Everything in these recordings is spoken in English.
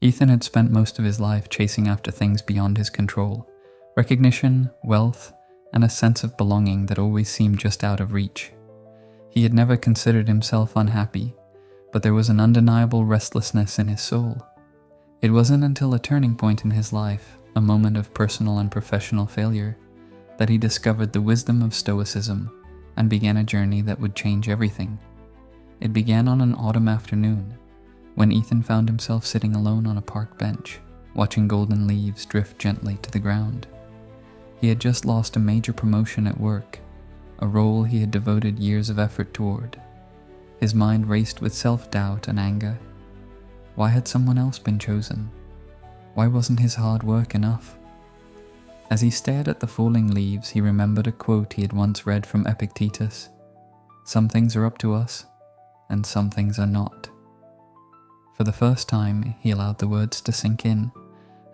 Ethan had spent most of his life chasing after things beyond his control: recognition, wealth, and a sense of belonging that always seemed just out of reach. He had never considered himself unhappy, but there was an undeniable restlessness in his soul. It wasn't until a turning point in his life, a moment of personal and professional failure, that he discovered the wisdom of Stoicism and began a journey that would change everything. It began on an autumn afternoon, when Ethan found himself sitting alone on a park bench, watching golden leaves drift gently to the ground. He had just lost a major promotion at work, a role he had devoted years of effort toward. His mind raced with self-doubt and anger. Why had someone else been chosen? Why wasn't his hard work enough? As he stared at the falling leaves, he remembered a quote he had once read from Epictetus: "Some things are up to us, and some things are not." For the first time, he allowed the words to sink in.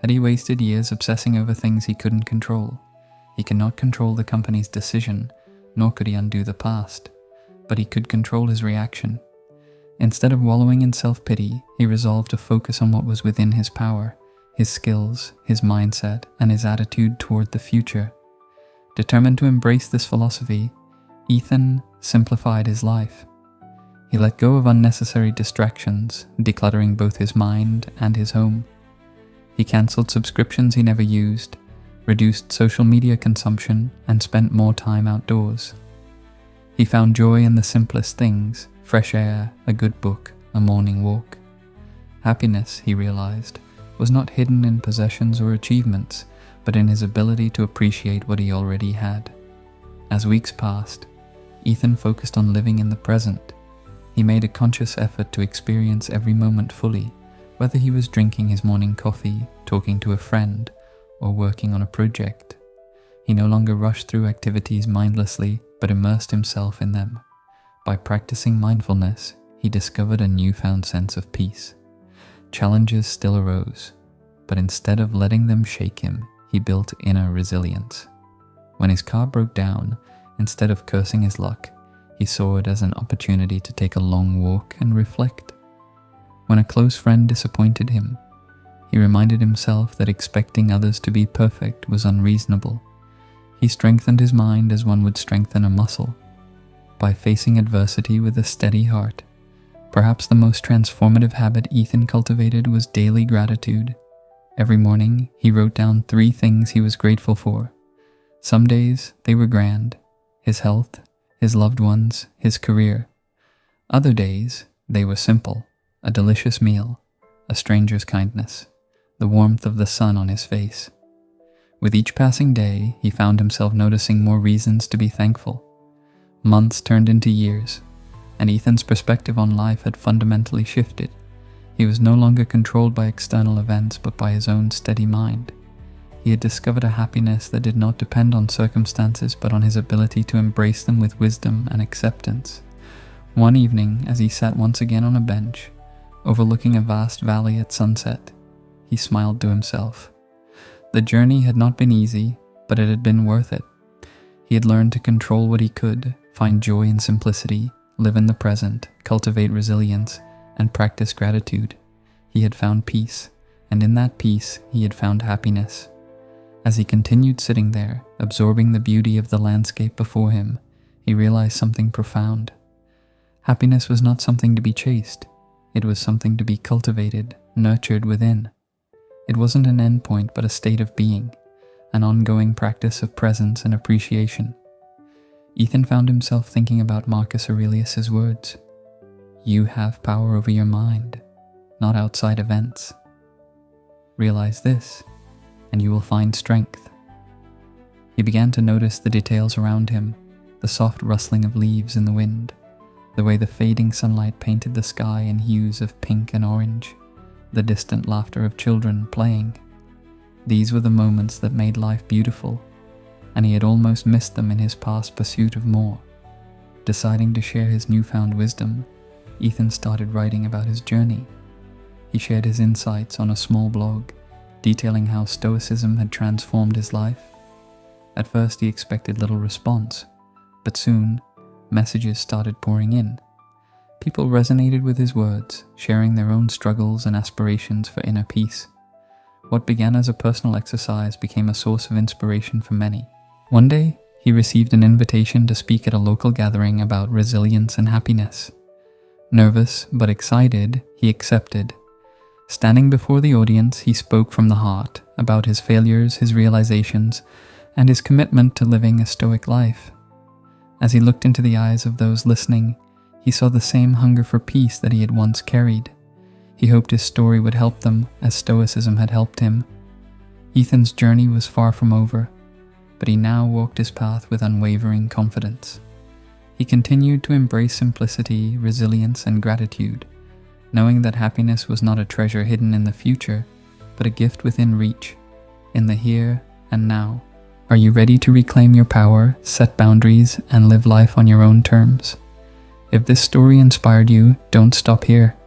Had he wasted years obsessing over things he couldn't control? He could not control the company's decision, nor could he undo the past, but he could control his reaction. Instead of wallowing in self-pity, he resolved to focus on what was within his power: his skills, his mindset, and his attitude toward the future. Determined to embrace this philosophy, Ethan simplified his life. He let go of unnecessary distractions, decluttering both his mind and his home. He cancelled subscriptions he never used, reduced social media consumption, and spent more time outdoors. He found joy in the simplest things: fresh air, a good book, a morning walk. Happiness, he realized, was not hidden in possessions or achievements, but in his ability to appreciate what he already had. As weeks passed, Ethan focused on living in the present. He made a conscious effort to experience every moment fully, whether he was drinking his morning coffee, talking to a friend, or working on a project. He no longer rushed through activities mindlessly, but immersed himself in them. By practicing mindfulness, he discovered a newfound sense of peace. Challenges still arose, but instead of letting them shake him, he built inner resilience. When his car broke down, instead of cursing his luck, he saw it as an opportunity to take a long walk and reflect. When a close friend disappointed him, he reminded himself that expecting others to be perfect was unreasonable. He strengthened his mind as one would strengthen a muscle, by facing adversity with a steady heart. Perhaps the most transformative habit Ethan cultivated was daily gratitude. Every morning, he wrote down 3 things he was grateful for. Some days, they were grand: his health, his loved ones, his career. Other days, they were simple: a delicious meal, a stranger's kindness, the warmth of the sun on his face. With each passing day, he found himself noticing more reasons to be thankful. Months turned into years, and Ethan's perspective on life had fundamentally shifted. He was no longer controlled by external events, but by his own steady mind. He had discovered a happiness that did not depend on circumstances, but on his ability to embrace them with wisdom and acceptance. One evening, as he sat once again on a bench, overlooking a vast valley at sunset, he smiled to himself. The journey had not been easy, but it had been worth it. He had learned to control what he could, find joy in simplicity, live in the present, cultivate resilience, and practice gratitude. He had found peace, and in that peace he had found happiness. As he continued sitting there, absorbing the beauty of the landscape before him, he realized something profound. Happiness was not something to be chased. It was something to be cultivated, nurtured within. It wasn't an endpoint, but a state of being, an ongoing practice of presence and appreciation. Ethan found himself thinking about Marcus Aurelius's words: "You have power over your mind, not outside events. Realize this, and you will find strength." He began to notice the details around him: the soft rustling of leaves in the wind, the way the fading sunlight painted the sky in hues of pink and orange, the distant laughter of children playing. These were the moments that made life beautiful, and he had almost missed them in his past pursuit of more. Deciding to share his newfound wisdom, Ethan started writing about his journey. He shared his insights on a small blog, detailing how Stoicism had transformed his life. At first he expected little response, but soon messages started pouring in. People resonated with his words, sharing their own struggles and aspirations for inner peace. What began as a personal exercise became a source of inspiration for many. One day, he received an invitation to speak at a local gathering about resilience and happiness. Nervous but excited, he accepted. Standing before the audience, he spoke from the heart about his failures, his realizations, and his commitment to living a Stoic life. As he looked into the eyes of those listening, he saw the same hunger for peace that he had once carried. He hoped his story would help them as Stoicism had helped him. Ethan's journey was far from over, but he now walked his path with unwavering confidence. He continued to embrace simplicity, resilience, and gratitude, knowing that happiness was not a treasure hidden in the future, but a gift within reach, in the here and now. Are you ready to reclaim your power, set boundaries, and live life on your own terms? If this story inspired you, don't stop here.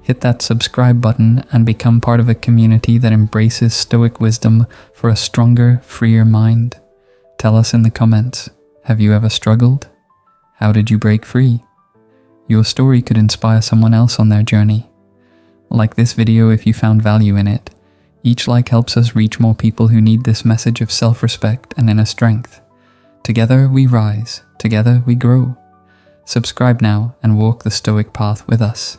Hit that subscribe button and become part of a community that embraces Stoic wisdom for a stronger, freer mind. Tell us in the comments, have you ever struggled? How did you break free? Your story could inspire someone else on their journey. Like this video if you found value in it. Each like helps us reach more people who need this message of self-respect and inner strength. Together we rise, together we grow. Subscribe now and walk the Stoic path with us.